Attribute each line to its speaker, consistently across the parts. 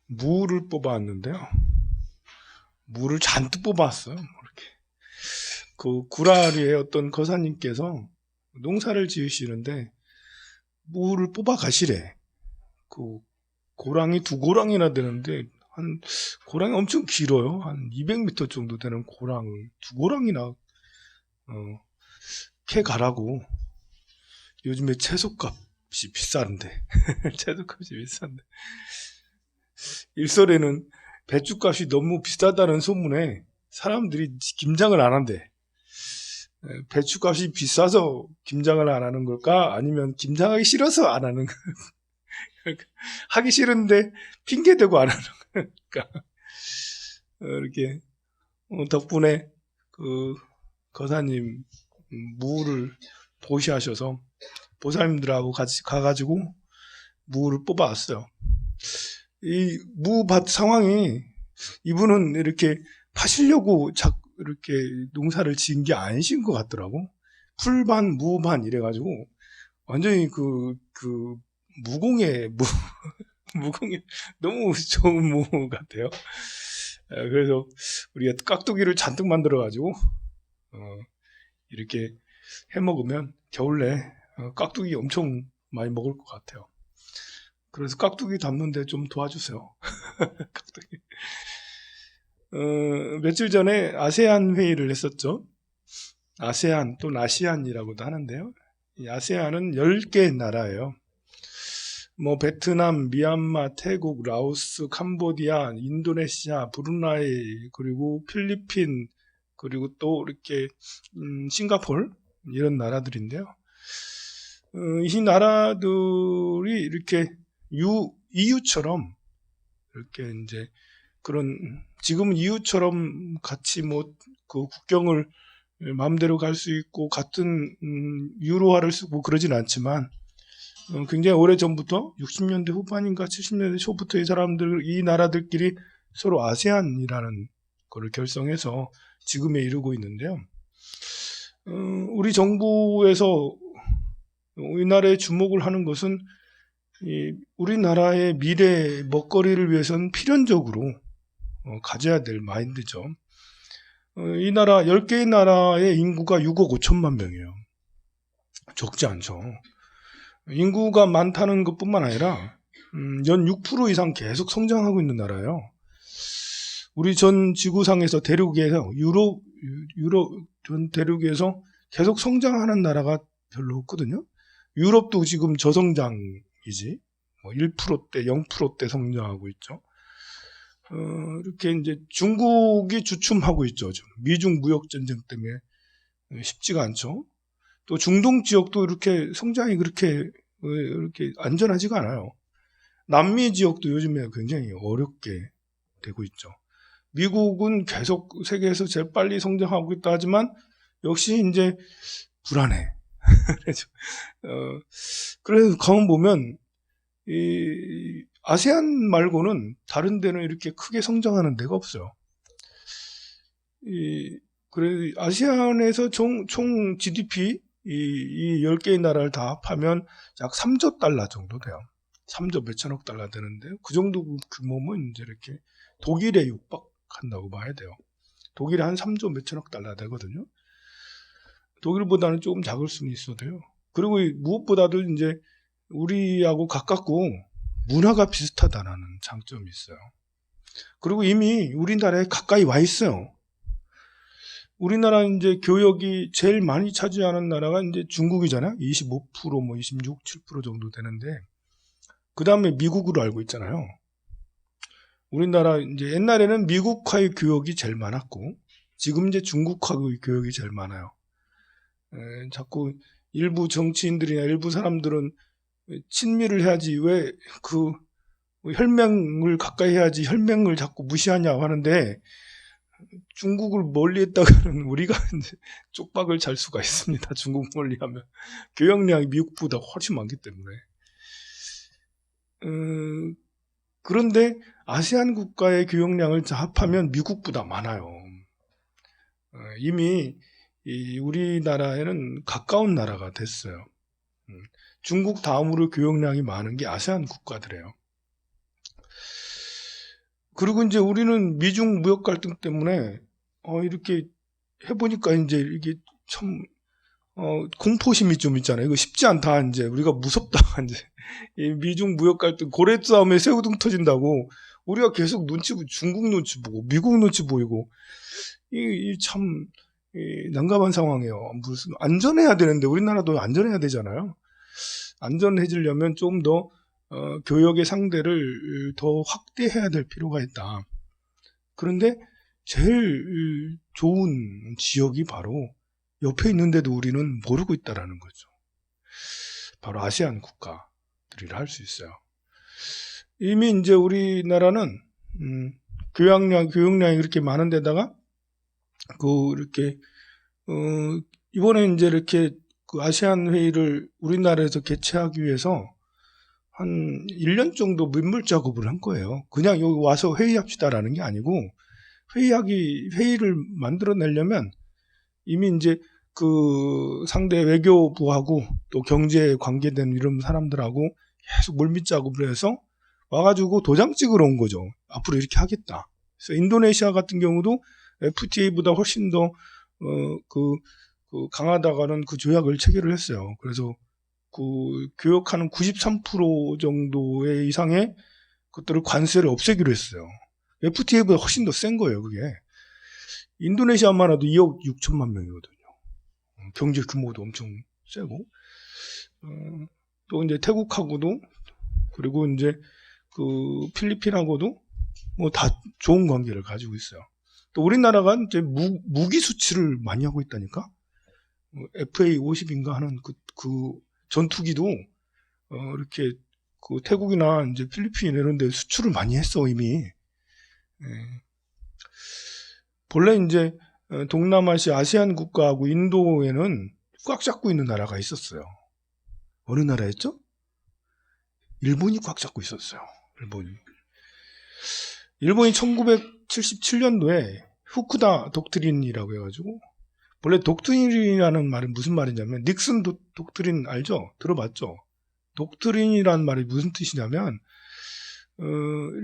Speaker 1: 무를 뽑아왔는데요. 무를 잔뜩 뽑아왔어요. 이렇게. 그 구라리의 어떤 거사님께서 농사를 지으시는데 무를 뽑아 가시래. 그 고랑이 2고랑이나 되는데 한 고랑이 엄청 길어요. 한 200m 정도 되는 고랑 2고랑이나 캐 가라고. 요즘에 채소값이 비싼데 채소값이 비싼데 일설에는 배추값이 너무 비싸다는 소문에 사람들이 김장을 안 한대. 배추값이 비싸서 김장을 안 하는 걸까? 아니면 김장하기 싫어서 안 하는 걸까? 하기 싫은데 핑계대고 안 하는 걸까? 이렇게 덕분에 그 거사님 무를 보시하셔서 보살님들하고 같이 가가지고 무를 뽑아왔어요. 이 무밭 상황이 이분은 이렇게 파시려고 이렇게 농사를 지은 게 아니신 것 같더라고. 풀반, 무반 이래가지고 완전히 그 무공의 무공의 너무 좋은 무 같아요. 그래서 우리가 깍두기를 잔뜩 만들어가지고 이렇게 해 먹으면 겨울에 깍두기 엄청 많이 먹을 것 같아요. 그래서 깍두기 담는데 좀 도와주세요. 깍두기. 며칠 전에 아세안 회의를 했었죠. 아세안 또는 아시안이라고도 하는데요. 이 아세안은 10개 나라예요. 뭐 베트남, 미얀마, 태국, 라오스, 캄보디아, 인도네시아, 브루나이, 그리고 필리핀, 그리고 또 이렇게 싱가포르 이런 나라들인데요. 이 나라들이 이렇게 EU처럼 이렇게 이제 그런 지금 EU처럼 같이 뭐 그 국경을 마음대로 갈 수 있고 같은 유로화를 쓰고 그러진 않지만 굉장히 오래 전부터 60년대 후반인가 70년대 초부터 이 나라들끼리 서로 아세안이라는 거를 결성해서 지금에 이르고 있는데요. 우리 정부에서 우리나라에 주목을 하는 것은 우리나라의 미래 먹거리를 위해서는 필연적으로 가져야 될 마인드죠. 이 나라 10개의 나라의 인구가 6억 5천만 명이에요. 적지 않죠. 인구가 많다는 것뿐만 아니라 연 6% 이상 계속 성장하고 있는 나라예요. 우리 전 지구상에서 대륙에서 유럽 전 대륙에서 계속 성장하는 나라가 별로 없거든요. 유럽도 지금 저성장이지. 뭐 1%대, 0%대 성장하고 있죠. 이렇게 이제 중국이 주춤하고 있죠. 지금 미중 무역 전쟁 때문에 쉽지가 않죠. 또 중동 지역도 이렇게 성장이 그렇게 안전하지가 않아요. 남미 지역도 요즘에 굉장히 어렵게 되고 있죠. 미국은 계속 세계에서 제일 빨리 성장하고 있다 하지만 역시 이제 불안해. 그래서 가만 보면 이 아세안 말고는 다른 데는 이렇게 크게 성장하는 데가 없어요. 그래 아세안에서 총 GDP 이 10개의 나라를 다 합하면 약 3조 달러 정도 돼요. 3조 몇천억 달러 되는데 그 정도 규모면 이제 이렇게 독일에 육박한다고 봐야 돼요. 독일에 한 3조 몇천억 달러 되거든요. 독일보다는 조금 작을 수는 있어도요. 그리고 무엇보다도 이제 우리하고 가깝고 문화가 비슷하다는 장점이 있어요. 그리고 이미 우리나라에 가까이 와 있어요. 우리나라 이제 교역이 제일 많이 차지하는 나라가 이제 중국이잖아요. 25%, 뭐 26, 7% 정도 되는데, 그 다음에 미국으로 알고 있잖아요. 우리나라 이제 옛날에는 미국과의 교역이 제일 많았고, 지금 이제 중국과의 교역이 제일 많아요. 자꾸 일부 정치인들이나 일부 사람들은 친밀을 해야지 왜 그 혈맹을 가까이 해야지 혈맹을 자꾸 무시하냐고 하는데 중국을 멀리했다가는 우리가 이제 쪽박을 잘 수가 있습니다. 중국 멀리하면 교역량이 미국보다 훨씬 많기 때문에. 그런데 아세안 국가의 교역량을 합하면 미국보다 많아요. 이미 우리나라에는 가까운 나라가 됐어요. 중국 다음으로 교역량이 많은 게 아세안 국가들이에요. 그리고 이제 우리는 미중 무역 갈등 때문에 이렇게 해보니까 이제 이게 참 공포심이 좀 있잖아요. 이거 쉽지 않다. 이제 우리가 무섭다. 이제 이 미중 무역 갈등 고래 싸움에 새우등 터진다고 우리가 계속 중국 눈치 보고 미국 눈치 보이고 이 참 난감한 상황이에요. 무슨 안전해야 되는데 우리나라도 안전해야 되잖아요. 안전해지려면 좀 더 교역의 상대를 더 확대해야 될 필요가 있다. 그런데 제일 좋은 지역이 바로 옆에 있는데도 우리는 모르고 있다라는 거죠. 바로 아세안 국가들이라 할 수 있어요. 이미 이제 우리나라는 교역량이 그렇게 많은 데다가 이렇게 이번에 이제 이렇게 그 아세안 회의를 우리나라에서 개최하기 위해서 한 1년 정도 민물 작업을 한 거예요. 그냥 여기 와서 회의합시다라는 게 아니고 회의를 만들어내려면 이미 이제 그 상대 외교부하고 또 경제에 관계된 이런 사람들하고 계속 물밑 작업을 해서 와가지고 도장 찍으러 온 거죠. 앞으로 이렇게 하겠다. 그래서 인도네시아 같은 경우도 FTA보다 훨씬 더 강하다가는 그 조약을 체결을 했어요. 그래서 그 교역하는 93% 정도의 이상의 것들을 관세를 없애기로 했어요. FTA보다 훨씬 더 센 거예요, 그게. 인도네시아만 해도 2억 6천만 명이거든요. 경제 규모도 엄청 세고. 또 이제 태국하고도, 그리고 이제 그 필리핀하고도 뭐 다 좋은 관계를 가지고 있어요. 또 우리나라가 이제 무기 수출을 많이 하고 있다니까? FA-50인가 하는 그 전투기도, 이렇게 그 태국이나 이제 필리핀 이런 데 수출을 많이 했어, 이미. 본래 이제 동남아시아 아세안 국가하고 인도에는 꽉 잡고 있는 나라가 있었어요. 어느 나라였죠? 일본이 꽉 잡고 있었어요. 일본이 1977년도에 후쿠다 독트린이라고 해가지고, 원래 독트린이라는 말은 무슨 말이냐면 닉슨 독트린 알죠? 들어봤죠? 독트린이라는 말이 무슨 뜻이냐면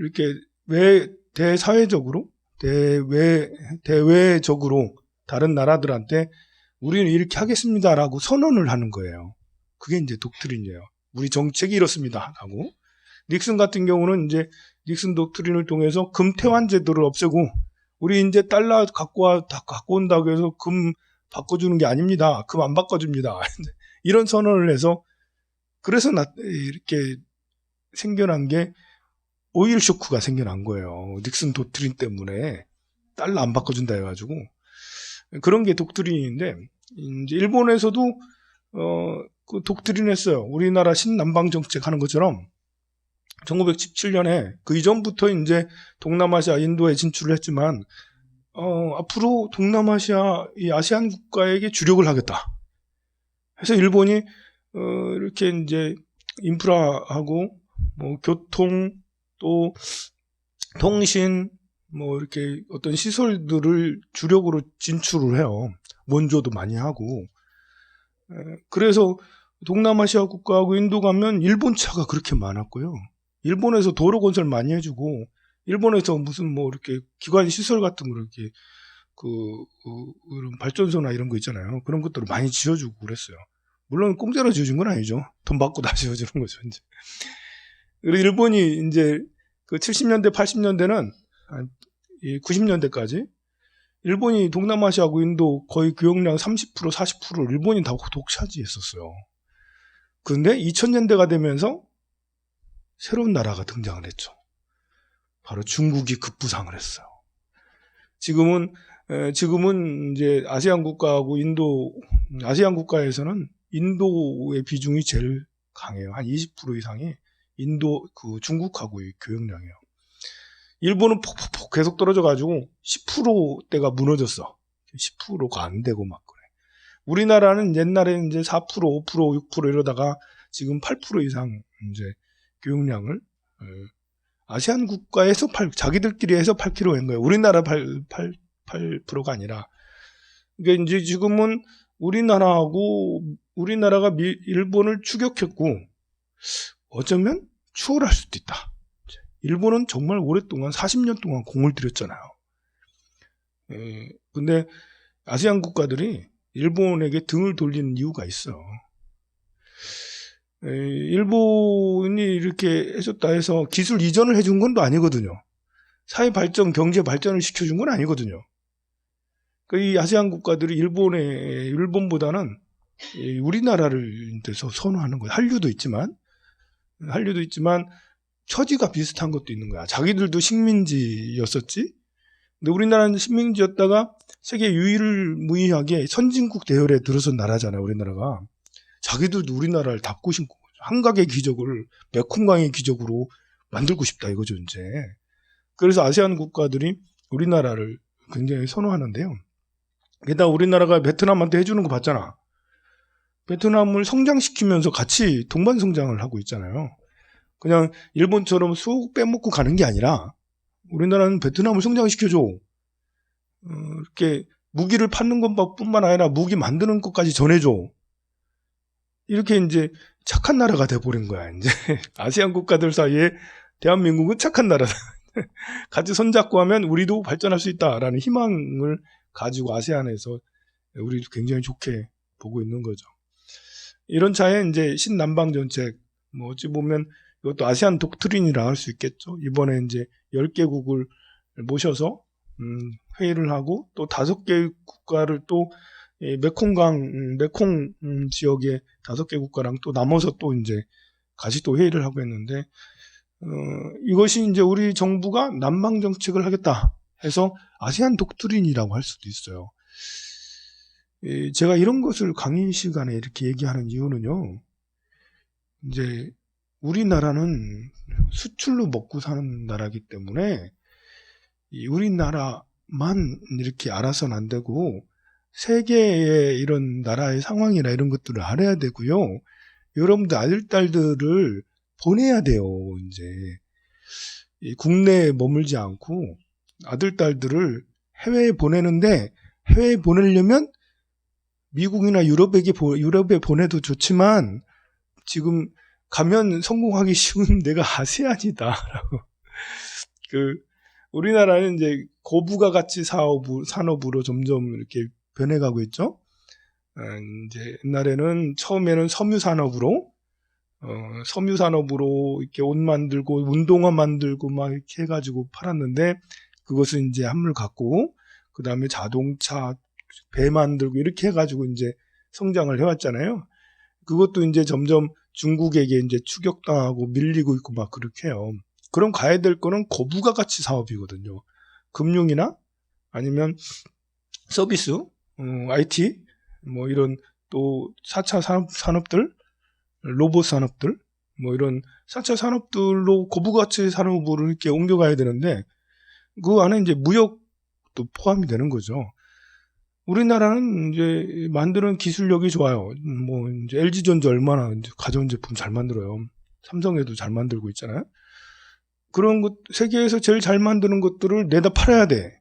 Speaker 1: 이렇게 대외적으로 다른 나라들한테 우리는 이렇게 하겠습니다라고 선언을 하는 거예요. 그게 이제 독트린이에요. 우리 정책이 이렇습니다 하고, 닉슨 같은 경우는 이제 닉슨 독트린을 통해서 금태환 제도를 없애고 우리 이제 달러 갖고 온다고 해서 금 바꿔주는 게 아닙니다. 금 안 바꿔줍니다. 이런 선언을 해서, 그래서 이렇게 생겨난 게 오일 쇼크가 생겨난 거예요. 닉슨 독트린 때문에 달러 안 바꿔준다 해가지고. 그런 게 독트린인데, 이제 일본에서도 그 독트린 했어요. 우리나라 신남방 정책 하는 것처럼 1917년에 그 이전부터 이제 동남아시아 인도에 진출을 했지만 앞으로 동남아시아 이 아세안 국가에게 주력을 하겠다. 그래서 일본이 이렇게 이제 인프라하고 뭐 교통 또 통신 뭐 이렇게 어떤 시설들을 주력으로 진출을 해요. 원조도 많이 하고. 그래서 동남아시아 국가하고 인도 가면 일본 차가 그렇게 많았고요. 일본에서 도로 건설 많이 해주고, 일본에서 무슨 뭐 이렇게 기관 시설 같은 거 이렇게 이런 발전소나 이런 거 있잖아요. 그런 것들을 많이 지어주고 그랬어요. 물론 공짜로 지어준 건 아니죠. 돈 받고 다 지어주는 거죠, 이제. 그리고 일본이 이제 그 70년대, 80년대는 90년대까지 일본이 동남아시아하고 인도 거의 교역량 30%, 40%를 일본이 다 독차지했었어요. 그런데 2000년대가 되면서 새로운 나라가 등장을 했죠. 바로 중국이 급부상을 했어요. 지금은 이제 아세안 국가하고 아세안 국가에서는 인도의 비중이 제일 강해요. 한 20% 이상이 중국하고의 교역량이에요. 일본은 폭폭폭 계속 떨어져가지고 10%대가 무너졌어. 10%가 안 되고 막 그래. 우리나라는 옛날에 이제 4%, 5%, 6% 이러다가 지금 8% 이상 이제 교역량을 아세안 국가에서 자기들끼리 해서 8kg인 거예요. 우리나라 8%가 아니라. 그러니까 이제 지금은 우리나라가 일본을 추격했고 어쩌면 추월할 수도 있다. 일본은 정말 오랫동안 40년 동안 공을 들였잖아요. 근데 아세안 국가들이 일본에게 등을 돌리는 이유가 있어요. 일본이 이렇게 해줬다 해서 기술 이전을 해준 건 또 아니거든요. 사회 발전, 경제 발전을 시켜준 건 아니거든요. 이 아세안 국가들이 일본보다는 우리나라를 선호하는 거예요. 한류도 있지만 처지가 비슷한 것도 있는 거야. 자기들도 식민지였었지. 근데 우리나라는 식민지였다가 세계 유일무이하게 선진국 대열에 들어선 나라잖아요. 우리나라가. 자기들도 우리나라를 닫고 싶고 한강의 기적을 메콩강의 기적으로 만들고 싶다 이거죠. 이제. 그래서 아세안 국가들이 우리나라를 굉장히 선호하는데요. 게다가 우리나라가 베트남한테 해주는 거 봤잖아. 베트남을 성장시키면서 같이 동반 성장을 하고 있잖아요. 그냥 일본처럼 쑥 빼먹고 가는 게 아니라 우리나라는 베트남을 성장시켜줘. 이렇게 무기를 파는 것뿐만 아니라 무기 만드는 것까지 전해줘. 이렇게 이제 착한 나라가 돼버린 거야. 이제 아세안 국가들 사이에 대한민국은 착한 나라다. 같이 손잡고 하면 우리도 발전할 수 있다라는 희망을 가지고 아세안에서 우리도 굉장히 좋게 보고 있는 거죠. 이런 차에 이제 신남방 정책, 뭐 어찌 보면 이것도 아세안 독트린이라 할 수 있겠죠. 이번에 이제 10개국을 모셔서 회의를 하고 또 5개 국가를 또 메콩 지역의 5개 국가랑 또 남아서 또 이제 같이 또 회의를 하고 있는데 이것이 이제 우리 정부가 남방 정책을 하겠다 해서 아세안 독트린이라고 할 수도 있어요. 제가 이런 것을 강의 시간에 이렇게 얘기하는 이유는요. 이제 우리나라는 수출로 먹고 사는 나라이기 때문에 우리나라만 이렇게 알아서는 안 되고 세계의 이런 나라의 상황이나 이런 것들을 알아야 되고요. 여러분들 아들, 딸들을 보내야 돼요. 이제 국내에 머물지 않고 아들, 딸들을 해외에 보내는데 해외에 보내려면 미국이나 유럽에 보내도 좋지만 지금 가면 성공하기 쉬운 데가 아세안이다라고. 우리나라는 이제 고부가 가치 산업으로 점점 이렇게 변해가고 있죠. 이제 옛날에는 처음에는 섬유산업으로 이렇게 옷 만들고 운동화 만들고 막 이렇게 해가지고 팔았는데 그것은 이제 한물 갔고 그 다음에 자동차 배 만들고 이렇게 해가지고 이제 성장을 해왔잖아요. 그것도 이제 점점 중국에게 이제 추격당하고 밀리고 있고 막 그렇게 해요. 그럼 가야 될 거는 고부가 가치 사업이거든요. 금융이나 아니면 서비스, IT, 뭐 이런 또 4차 산업들, 로봇 산업들, 뭐 이런 4차 산업들로 고부가 가치 산업으로 이렇게 옮겨가야 되는데 그 안에 이제 무역도 포함이 되는 거죠. 우리나라는 이제 만드는 기술력이 좋아요. 뭐 이제 LG전자 얼마나 이제 가전제품 잘 만들어요. 삼성에도 잘 만들고 있잖아요. 그런 것 세계에서 제일 잘 만드는 것들을 내다 팔아야 돼.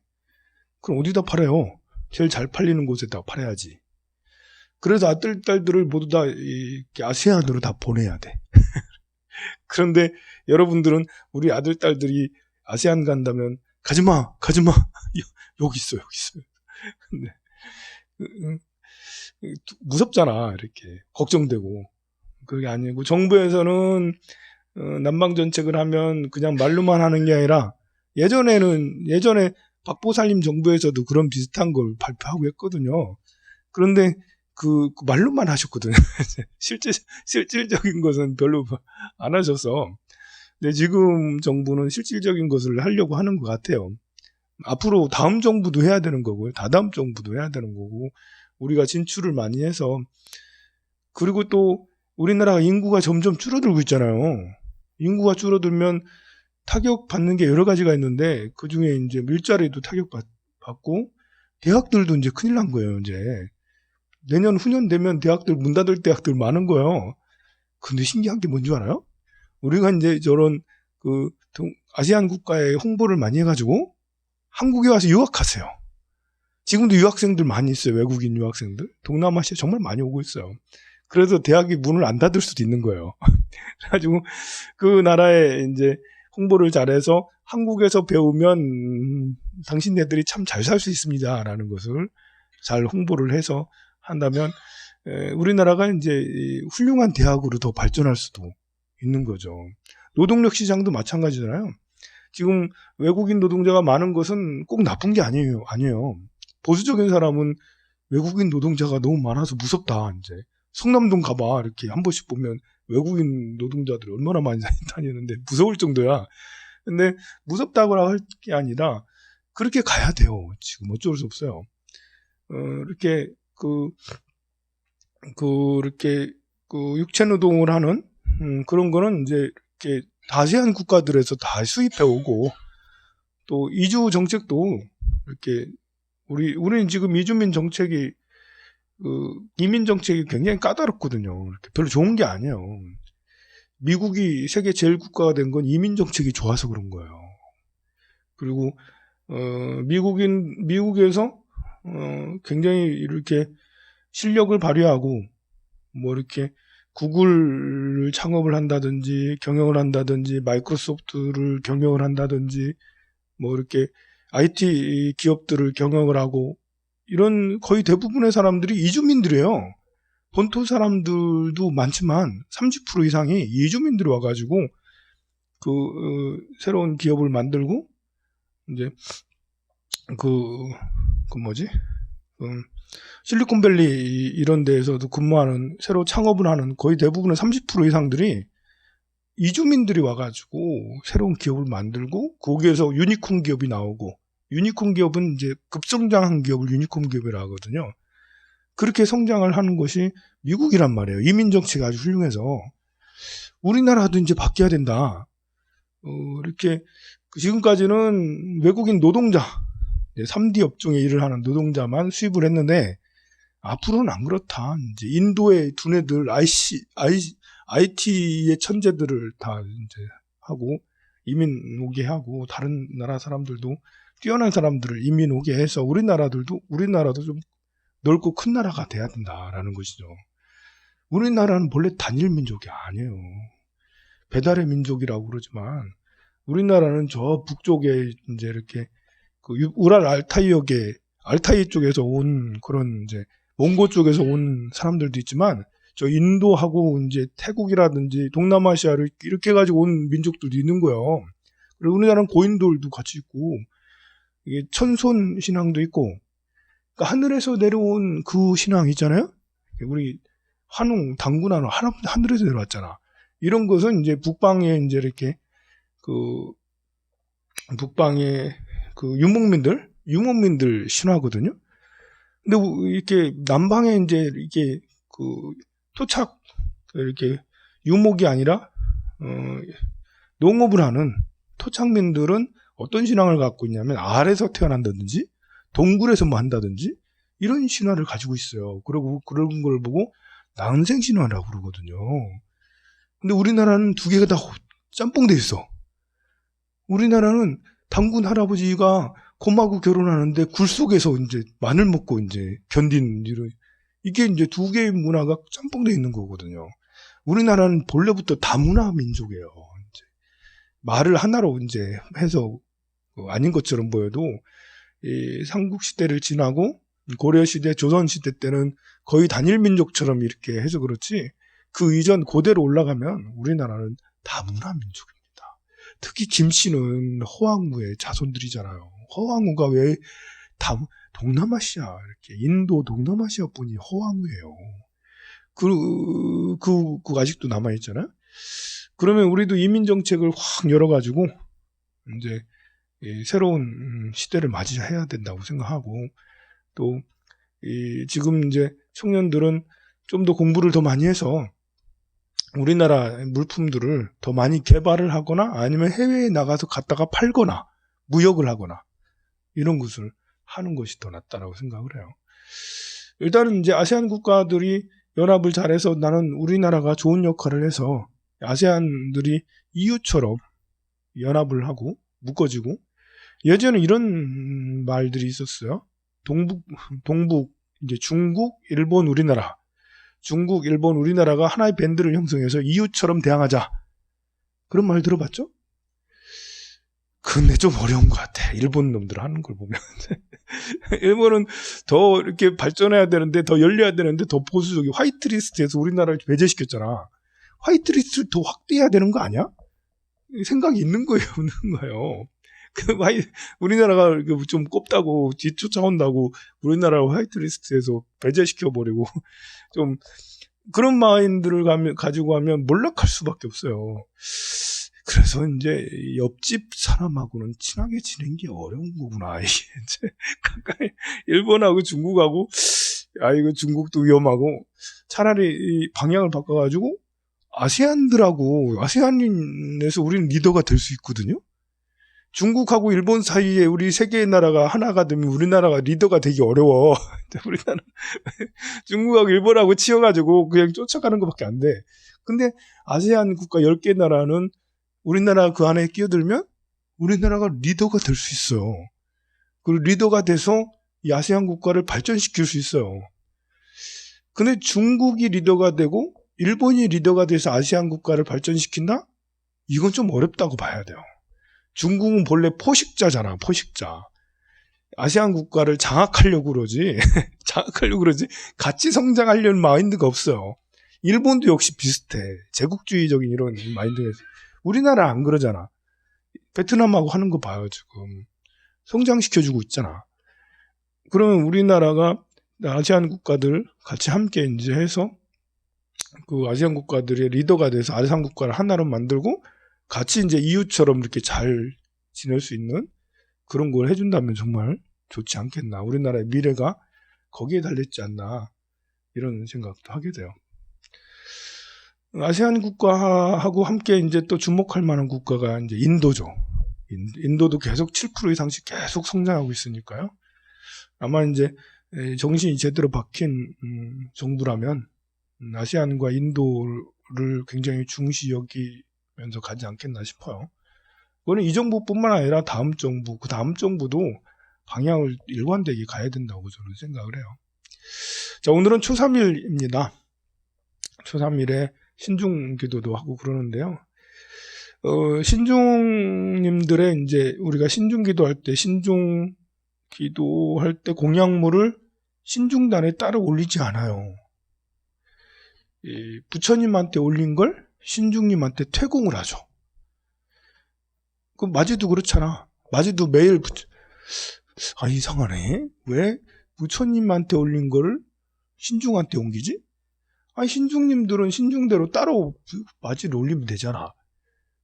Speaker 1: 그럼 어디다 팔아요? 제일 잘 팔리는 곳에다 팔아야지. 그래서 아들, 딸들을 모두 다 아세안으로 다 보내야 돼. 그런데 여러분들은 우리 아들, 딸들이 아세안 간다면 가지마. 여기 있어. 근데 무섭잖아. 이렇게 걱정되고. 그게 아니고 정부에서는 남방 정책을 하면 그냥 말로만 하는 게 아니라 예전에 박보살님 정부에서도 그런 비슷한 걸 발표하고 했거든요. 그런데 그 말로만 하셨거든요. 실질적인 것은 별로 안 하셔서. 근데 지금 정부는 실질적인 것을 하려고 하는 것 같아요. 앞으로 다음 정부도 해야 되는 거고요. 다다음 정부도 해야 되는 거고 우리가 진출을 많이 해서 그리고 또 우리나라가 인구가 점점 줄어들고 있잖아요. 인구가 줄어들면 타격받는 게 여러 가지가 있는데 그중에 이제 일자리도 타격받고 대학들도 이제 큰일 난 거예요. 이제 내년 후년 되면 대학들 문 닫을 대학들 많은 거예요. 근데 신기한 게 뭔지 알아요? 우리가 이제 저런 아시안 국가에 홍보를 많이 해가지고 한국에 와서 유학하세요. 지금도 유학생들 많이 있어요. 외국인 유학생들. 동남아시아 정말 많이 오고 있어요. 그래서 대학이 문을 안 닫을 수도 있는 거예요. 그래가지고 그 나라에 이제 홍보를 잘해서 한국에서 배우면 당신네들이 참 잘 살 수 있습니다라는 것을 잘 홍보를 해서 한다면 우리나라가 이제 훌륭한 대학으로 더 발전할 수도 있는 거죠. 노동력 시장도 마찬가지잖아요. 지금 외국인 노동자가 많은 것은 꼭 나쁜 게 아니에요. 보수적인 사람은 외국인 노동자가 너무 많아서 무섭다. 이제 성남동 가봐 이렇게 한 번씩 보면 외국인 노동자들이 얼마나 많이 다니는데 무서울 정도야. 근데 무섭다고 할 게 아니라 그렇게 가야 돼요. 지금 어쩔 수 없어요. 이렇게 이렇게 육체 노동을 하는 그런 거는 이제 이렇게 아세안 국가들에서 다 수입해 오고 또 이주 정책도 이렇게 우리는 지금 이주민 정책이 이민 정책이 굉장히 까다롭거든요. 이렇게 별로 좋은 게 아니에요. 미국이 세계 제일 국가가 된 건 이민 정책이 좋아서 그런 거예요. 그리고 미국에서 굉장히 이렇게 실력을 발휘하고 뭐 이렇게 구글을 창업을 한다든지 경영을 한다든지 마이크로소프트를 경영을 한다든지 뭐 이렇게 IT 기업들을 경영을 하고 이런 거의 대부분의 사람들이 이주민들이에요. 본토 사람들도 많지만 30% 이상이 이주민들이 와가지고 새로운 기업을 만들고 이제 실리콘밸리 이런 데에서도 근무하는 새로 창업을 하는 거의 대부분의 30% 이상들이 이주민들이 와가지고 새로운 기업을 만들고 거기에서 유니콘 기업이 나오고 유니콘 기업은 이제 급성장한 기업을 유니콘 기업이라 하거든요. 그렇게 성장을 하는 것이 미국이란 말이에요. 이민 정치가 아주 훌륭해서 우리나라도 이제 바뀌어야 된다. 이렇게 지금까지는 외국인 노동자 3D 업종에 일을 하는 노동자만 수입을 했는데 앞으로는 안 그렇다. 이제 인도의 두뇌들 IT의 천재들을 다 이제 하고 이민 오게 하고 다른 나라 사람들도 뛰어난 사람들을 이민 오게 해서 우리나라도 좀 넓고 큰 나라가 돼야 된다라는 것이죠. 우리나라는 본래 단일 민족이 아니에요. 배달의 민족이라고 그러지만 우리나라는 저 북쪽에 이제 이렇게 우랄 알타이 쪽에서 온 그런 이제 몽고 쪽에서 온 사람들도 있지만 저 인도하고 이제 태국이라든지 동남아시아를 이렇게 가지고 온 민족들도 있는 거예요. 그리고 우리나라는 고인돌도 같이 있고 이게 천손 신앙도 있고 그러니까 하늘에서 내려온 그 신앙 있잖아요. 우리 한웅 당군하는 하늘에서 내려왔잖아. 이런 것은 이제 북방에 이제 이렇게 북방의 유목민들 신화거든요. 근데 이렇게 남방에 이제 이게 토착 이렇게 유목이 아니라 농업을 하는 토착민들은 어떤 신앙을 갖고 있냐면 알에서 태어난다든지 동굴에서 뭐 한다든지 이런 신화를 가지고 있어요. 그리고 그런 걸 보고 난생 신화라고 그러거든요. 근데 우리나라는 두 개가 다 짬뽕돼 있어. 우리나라는 당군 할아버지가 곰하고 결혼하는데 굴 속에서 이제 마늘 먹고 이제 견딘 이게 이제 두 개의 문화가 짬뽕돼 있는 거거든요. 우리나라는 본래부터 다문화 민족이에요. 이제 말을 하나로 이제 해서 아닌 것처럼 보여도 이 삼국 시대를 지나고 고려 시대, 조선 시대 때는 거의 단일 민족처럼 이렇게 해서 그렇지 그 이전 고대로 올라가면 우리나라는 다문화 민족입니다. 특히 김씨는 허왕무의 자손들이잖아요. 허왕무가 왜 동남아시아 이렇게 인도 동남아시아 분이 허왕무예요. 그 아직도 남아 있잖아요. 그러면 우리도 이민 정책을 확 열어가지고 이제 새로운 시대를 맞이해야 된다고 생각하고 또 지금 이제 청년들은 좀 더 공부를 더 많이 해서 우리나라 물품들을 더 많이 개발을 하거나 아니면 해외에 나가서 갖다가 팔거나 무역을 하거나 이런 것을 하는 것이 더 낫다라고 생각을 해요. 일단은 이제 아세안 국가들이 연합을 잘해서 나는 우리나라가 좋은 역할을 해서 아세안들이 EU처럼 연합을 하고 묶어지고 예전에 이런 말들이 있었어요. 동북 이제 중국, 일본, 우리나라. 중국, 일본, 우리나라가 하나의 밴드를 형성해서 EU처럼 대항하자. 그런 말 들어봤죠? 근데 좀 어려운 것 같아. 일본 놈들 하는 걸 보면. 일본은 더 이렇게 발전해야 되는데, 더 열려야 되는데, 더 보수적이 화이트리스트에서 우리나라를 배제시켰잖아. 화이트리스트를 더 확대해야 되는 거 아니야? 생각이 있는 거예요, 없는 거예요. 우리나라가 좀 꼽다고, 뒤쫓아온다고, 우리나라를 화이트리스트에서 배제시켜버리고, 좀, 그런 마인드를 가지고 하면 몰락할 수밖에 없어요. 그래서 이제 옆집 사람하고는 친하게 지내는 게 어려운 거구나. 이게 이제 가까이 일본하고 중국하고 이거 중국도 위험하고 차라리 이 방향을 바꿔가지고 아세안에서 우리는 리더가 될 수 있거든요. 중국하고 일본 사이에 우리 세 개의 나라가 하나가 되면 우리나라가 리더가 되기 어려워. 우리나라 중국하고 일본하고 치여가지고 그냥 쫓아가는 것밖에 안 돼. 근데 아세안 국가 10개 나라는 우리나라 그 안에 끼어들면 우리나라가 리더가 될 수 있어요. 그리고 리더가 돼서 이 아세안 국가를 발전시킬 수 있어요. 근데 중국이 리더가 되고 일본이 리더가 돼서 아세안 국가를 발전시킨다? 이건 좀 어렵다고 봐야 돼요. 중국은 본래 포식자잖아, 포식자. 아세안 국가를 장악하려고 그러지, 같이 성장하려는 마인드가 없어요. 일본도 역시 비슷해. 제국주의적인 이런 마인드가 있어요. 우리나라 안 그러잖아. 베트남하고 하는 거 봐요, 지금. 성장시켜주고 있잖아. 그러면 우리나라가 아세안 국가들 같이 함께 이제 해서 그 아세안 국가들의 리더가 돼서 아세안 국가를 하나로 만들고 같이 이제 EU처럼 이렇게 잘 지낼 수 있는 그런 걸 해준다면 정말 좋지 않겠나. 우리나라의 미래가 거기에 달렸지 않나. 이런 생각도 하게 돼요. 아세안 국가하고 함께 이제 또 주목할 만한 국가가 이제 인도죠. 인도도 계속 7% 이상씩 계속 성장하고 있으니까요. 아마 이제 정신이 제대로 박힌 정부라면 아세안과 인도를 굉장히 중시 여기면서 가지 않겠나 싶어요. 그거는 이 정부뿐만 아니라 다음 정부, 그 다음 정부도 방향을 일관되게 가야 된다고 저는 생각을 해요. 자, 오늘은 초3일입니다. 초3일에 신중기도도 하고 그러는데요. 신중님들의 이제 우리가 신중기도할 때 공약물을 신중단에 따로 올리지 않아요. 부처님한테 올린 걸 신중님한테 퇴공을 하죠. 그럼 마지도 그렇잖아. 마지도 매일 이상하네. 왜 부처님한테 올린 거를 신중한테 옮기지? 신중님들은 신중대로 따로 마지를 올리면 되잖아.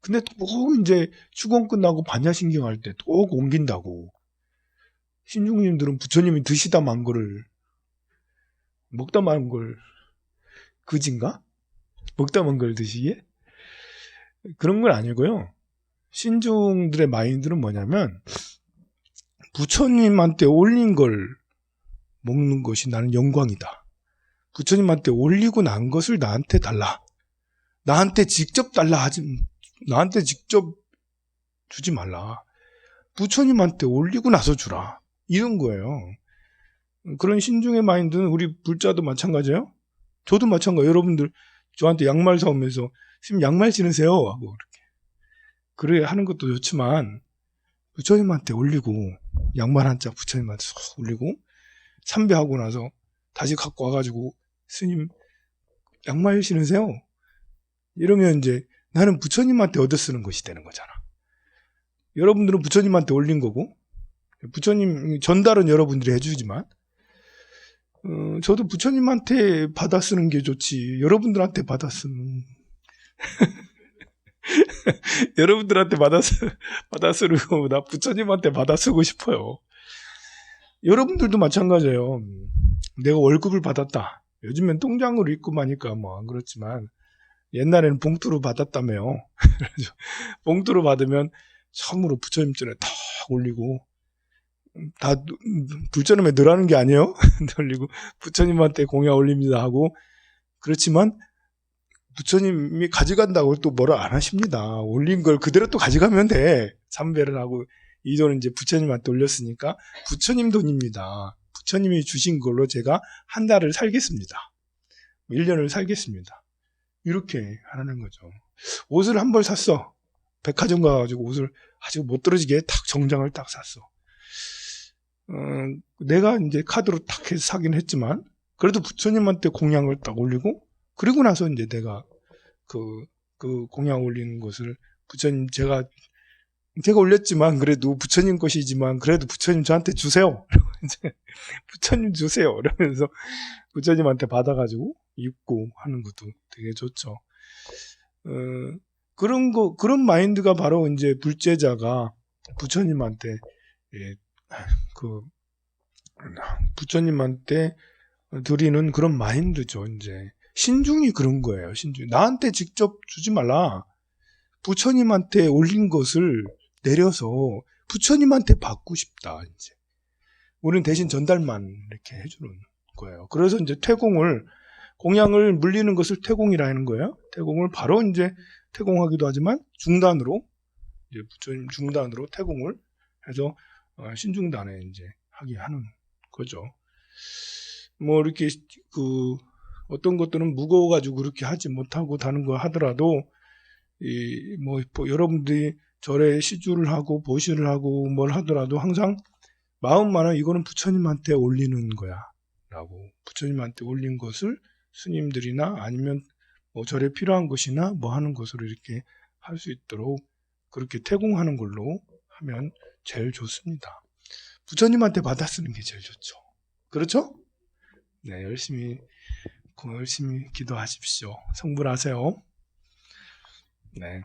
Speaker 1: 근데 또 이제 축원 끝나고 반야신경 할 때 또 옮긴다고. 신중님들은 부처님이 드시다 만 거를 먹다 만 걸 그진가? 먹다 만 걸 드시게? 그런 건 아니고요. 신중들의 마인드는 뭐냐면 부처님한테 올린 걸 먹는 것이 나는 영광이다. 부처님한테 올리고 난 것을 나한테 달라. 나한테 직접 나한테 직접 주지 말라. 부처님한테 올리고 나서 주라. 이런 거예요. 그런 신중의 마인드는 우리 불자도 마찬가지예요. 저도 마찬가지예요. 여러분들 저한테 양말 사오면서 스님 양말 신으세요 하고 이렇게 그래 하는 것도 좋지만 부처님한테 올리고 양말 한 짝 부처님한테 쏙 올리고 참배하고 나서 다시 갖고 와가지고 스님 양말 신으세요 이러면 이제 나는 부처님한테 얻어 쓰는 것이 되는 거잖아. 여러분들은 부처님한테 올린 거고 부처님 전달은 여러분들이 해주지만 저도 부처님한테 받아 쓰는 게 좋지. 여러분들한테 받아 쓰는 여러분들한테 받아 쓰는 거보다 부처님한테 받아 쓰고 싶어요. 여러분들도 마찬가지예요. 내가 월급을 받았다. 요즘엔 통장으로 입금하니까 뭐 안 그렇지만 옛날에는 봉투로 받았다며요. 봉투로 받으면 처음으로 부처님 전에 탁 올리고 다 불전음에 늘하는 게 아니에요. 올리고 부처님한테 공약 올립니다 하고 그렇지만 부처님이 가져간다고 또 뭐라 안 하십니다. 올린 걸 그대로 또 가져가면 돼. 참배를 하고 이 돈은 이제 부처님한테 올렸으니까 부처님 돈입니다. 부처님이 주신 걸로 제가 한 달을 살겠습니다. 1년을 살겠습니다. 이렇게 하는 거죠. 옷을 한 벌 샀어. 백화점 가가지고 옷을 아주 못 떨어지게 탁 정장을 딱 샀어. 내가 이제 카드로 딱 해서 사긴 했지만 그래도 부처님한테 공양을 딱 올리고 그리고 나서 이제 내가 그 공양 올리는 것을 부처님 제가 올렸지만 그래도 부처님 것이지만 그래도 부처님 저한테 주세요. 부처님 주세요. 이러면서 부처님한테 받아가지고 입고 하는 것도 되게 좋죠. 그런 마인드가 바로 이제 불제자가 부처님한테 부처님한테 드리는 그런 마인드죠. 이제 신중이 그런 거예요. 신중. 나한테 직접 주지 말라. 부처님한테 올린 것을 내려서 부처님한테 받고 싶다. 이제 우리는 대신 전달만 이렇게 해주는 거예요. 그래서 이제 공양을 물리는 것을 퇴공이라는 거예요. 퇴공을 바로 이제 퇴공하기도 하지만 중단으로 이제 부처님 중단으로 퇴공을 해서 신중단에 이제 하게 하는 거죠. 뭐 이렇게 어떤 것들은 무거워가지고 그렇게 하지 못하고 다는 거 하더라도 뭐 여러분들이 절에 시주를 하고 보시를 하고 뭘 하더라도 항상 마음만은 이거는 부처님한테 올리는 거야 라고 부처님한테 올린 것을 스님들이나 아니면 뭐 절에 필요한 것이나 뭐 하는 것으로 이렇게 할 수 있도록 그렇게 퇴공하는 걸로 하면 제일 좋습니다. 부처님한테 받아 쓰는 게 제일 좋죠. 그렇죠? 네, 열심히 기도하십시오. 성불하세요. 네.